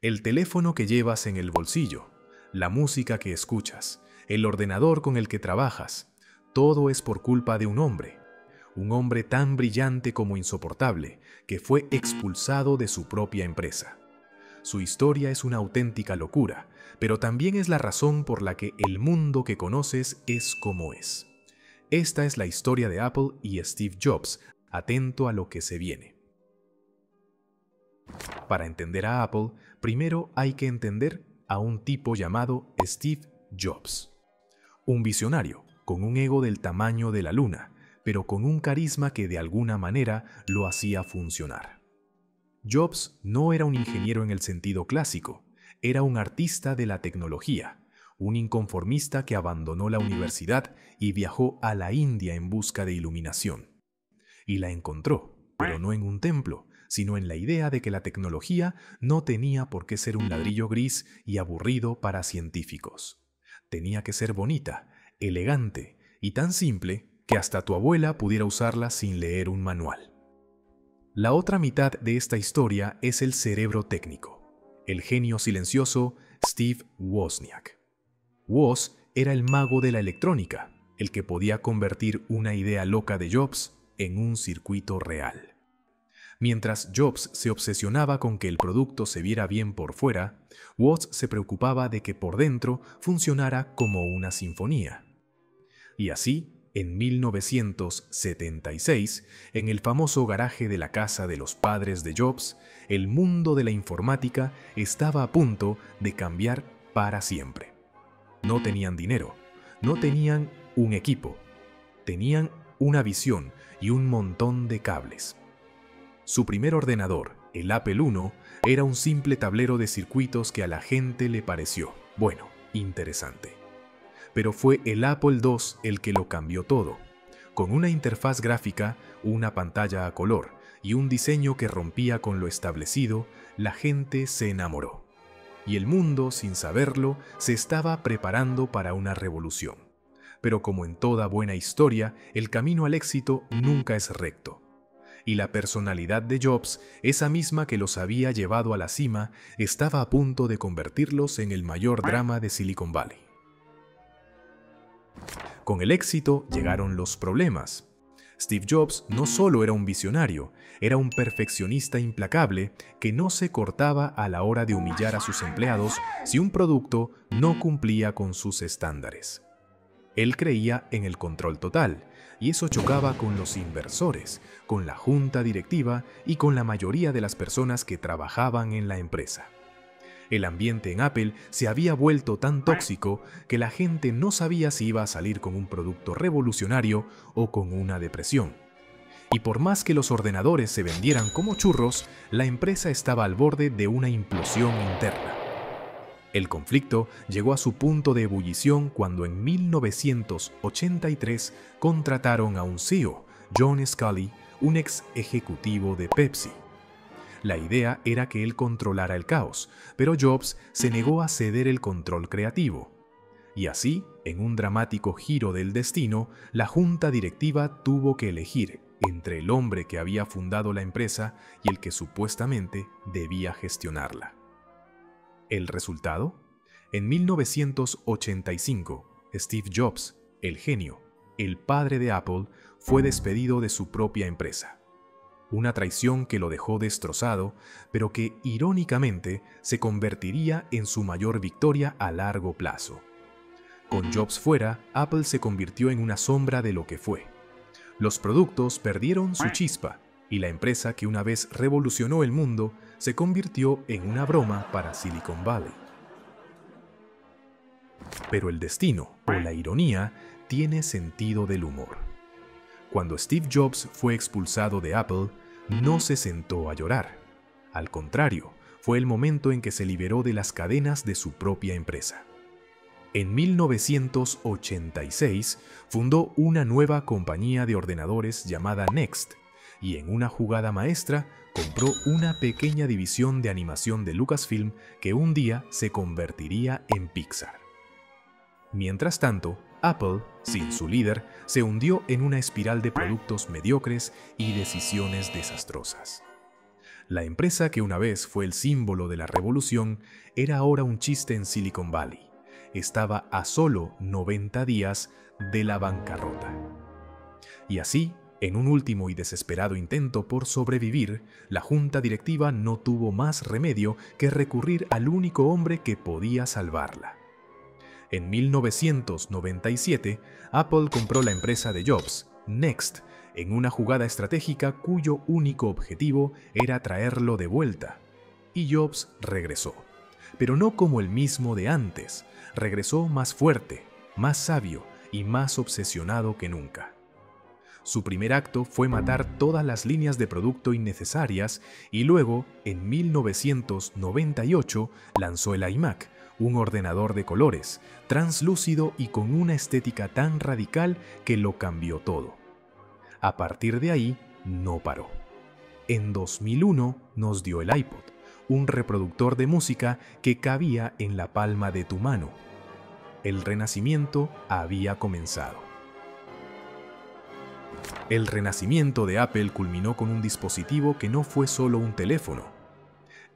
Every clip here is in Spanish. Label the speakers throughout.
Speaker 1: El teléfono que llevas en el bolsillo, la música que escuchas, el ordenador con el que trabajas, todo es por culpa de un hombre tan brillante como insoportable, que fue expulsado de su propia empresa. Su historia es una auténtica locura, pero también es la razón por la que el mundo que conoces es como es. Esta es la historia de Apple y Steve Jobs. Atento a lo que se viene. Para entender a Apple, primero hay que entender a un tipo llamado Steve Jobs. Un visionario, con un ego del tamaño de la luna, pero con un carisma que de alguna manera lo hacía funcionar. Jobs no era un ingeniero en el sentido clásico, era un artista de la tecnología, un inconformista que abandonó la universidad y viajó a la India en busca de iluminación. Y la encontró, pero no en un templo, sino en la idea de que la tecnología no tenía por qué ser un ladrillo gris y aburrido para científicos. Tenía que ser bonita, elegante y tan simple que hasta tu abuela pudiera usarla sin leer un manual. La otra mitad de esta historia es el cerebro técnico, el genio silencioso Steve Wozniak. Woz era el mago de la electrónica, el que podía convertir una idea loca de Jobs en un circuito real. Mientras Jobs se obsesionaba con que el producto se viera bien por fuera, Woz se preocupaba de que por dentro funcionara como una sinfonía. Y así, en 1976, en el famoso garaje de la casa de los padres de Jobs, el mundo de la informática estaba a punto de cambiar para siempre. No tenían dinero, no tenían un equipo, tenían una visión y un montón de cables. Su primer ordenador, el Apple I, era un simple tablero de circuitos que a la gente le pareció, bueno, interesante. Pero fue el Apple II el que lo cambió todo. Con una interfaz gráfica, una pantalla a color y un diseño que rompía con lo establecido, la gente se enamoró. Y el mundo, sin saberlo, se estaba preparando para una revolución. Pero como en toda buena historia, el camino al éxito nunca es recto. Y la personalidad de Jobs, esa misma que los había llevado a la cima, estaba a punto de convertirlos en el mayor drama de Silicon Valley. Con el éxito llegaron los problemas. Steve Jobs no solo era un visionario, era un perfeccionista implacable que no se cortaba a la hora de humillar a sus empleados si un producto no cumplía con sus estándares. Él creía en el control total, y eso chocaba con los inversores, con la junta directiva y con la mayoría de las personas que trabajaban en la empresa. El ambiente en Apple se había vuelto tan tóxico que la gente no sabía si iba a salir con un producto revolucionario o con una depresión. Y por más que los ordenadores se vendieran como churros, la empresa estaba al borde de una implosión interna. El conflicto llegó a su punto de ebullición cuando en 1983 contrataron a un CEO, John Sculley, un ex ejecutivo de Pepsi. La idea era que él controlara el caos, pero Jobs se negó a ceder el control creativo. Y así, en un dramático giro del destino, la junta directiva tuvo que elegir entre el hombre que había fundado la empresa y el que supuestamente debía gestionarla. ¿El resultado? En 1985, Steve Jobs, el genio, el padre de Apple, fue despedido de su propia empresa. Una traición que lo dejó destrozado, pero que, irónicamente, se convertiría en su mayor victoria a largo plazo. Con Jobs fuera, Apple se convirtió en una sombra de lo que fue. Los productos perdieron su chispa, y la empresa que una vez revolucionó el mundo se convirtió en una broma para Silicon Valley. Pero el destino, o la ironía, tiene sentido del humor. Cuando Steve Jobs fue expulsado de Apple, no se sentó a llorar. Al contrario, fue el momento en que se liberó de las cadenas de su propia empresa. En 1986 fundó una nueva compañía de ordenadores llamada Next, y en una jugada maestra compró una pequeña división de animación de Lucasfilm que un día se convertiría en Pixar. Mientras tanto, Apple, sin su líder, se hundió en una espiral de productos mediocres y decisiones desastrosas. La empresa que una vez fue el símbolo de la revolución era ahora un chiste en Silicon Valley. Estaba a solo 90 días de la bancarrota. Y así, en un último y desesperado intento por sobrevivir, la junta directiva no tuvo más remedio que recurrir al único hombre que podía salvarla. En 1997, Apple compró la empresa de Jobs, Next, en una jugada estratégica cuyo único objetivo era traerlo de vuelta. Y Jobs regresó, pero no como el mismo de antes. Regresó más fuerte, más sabio y más obsesionado que nunca. Su primer acto fue matar todas las líneas de producto innecesarias y luego, en 1998, lanzó el iMac, un ordenador de colores, translúcido y con una estética tan radical que lo cambió todo. A partir de ahí, no paró. En 2001 nos dio el iPod, un reproductor de música que cabía en la palma de tu mano. El renacimiento había comenzado. El renacimiento de Apple culminó con un dispositivo que no fue solo un teléfono.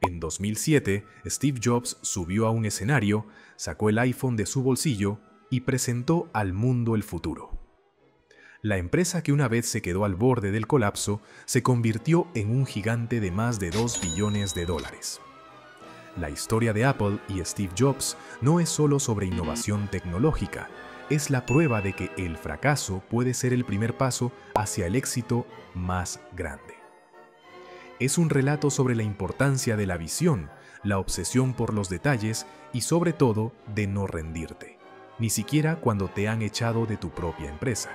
Speaker 1: En 2007, Steve Jobs subió a un escenario, sacó el iPhone de su bolsillo y presentó al mundo el futuro. La empresa que una vez se quedó al borde del colapso se convirtió en un gigante de más de $2 billones. La historia de Apple y Steve Jobs no es solo sobre innovación tecnológica, es la prueba de que el fracaso puede ser el primer paso hacia el éxito más grande. Es un relato sobre la importancia de la visión, la obsesión por los detalles y sobre todo de no rendirte, ni siquiera cuando te han echado de tu propia empresa.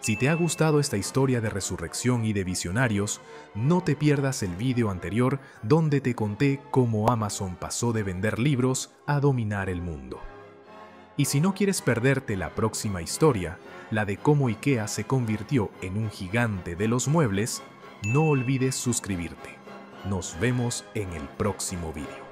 Speaker 1: Si te ha gustado esta historia de resurrección y de visionarios, no te pierdas el vídeo anterior donde te conté cómo Amazon pasó de vender libros a dominar el mundo. Y si no quieres perderte la próxima historia, la de cómo IKEA se convirtió en un gigante de los muebles, no olvides suscribirte. Nos vemos en el próximo vídeo.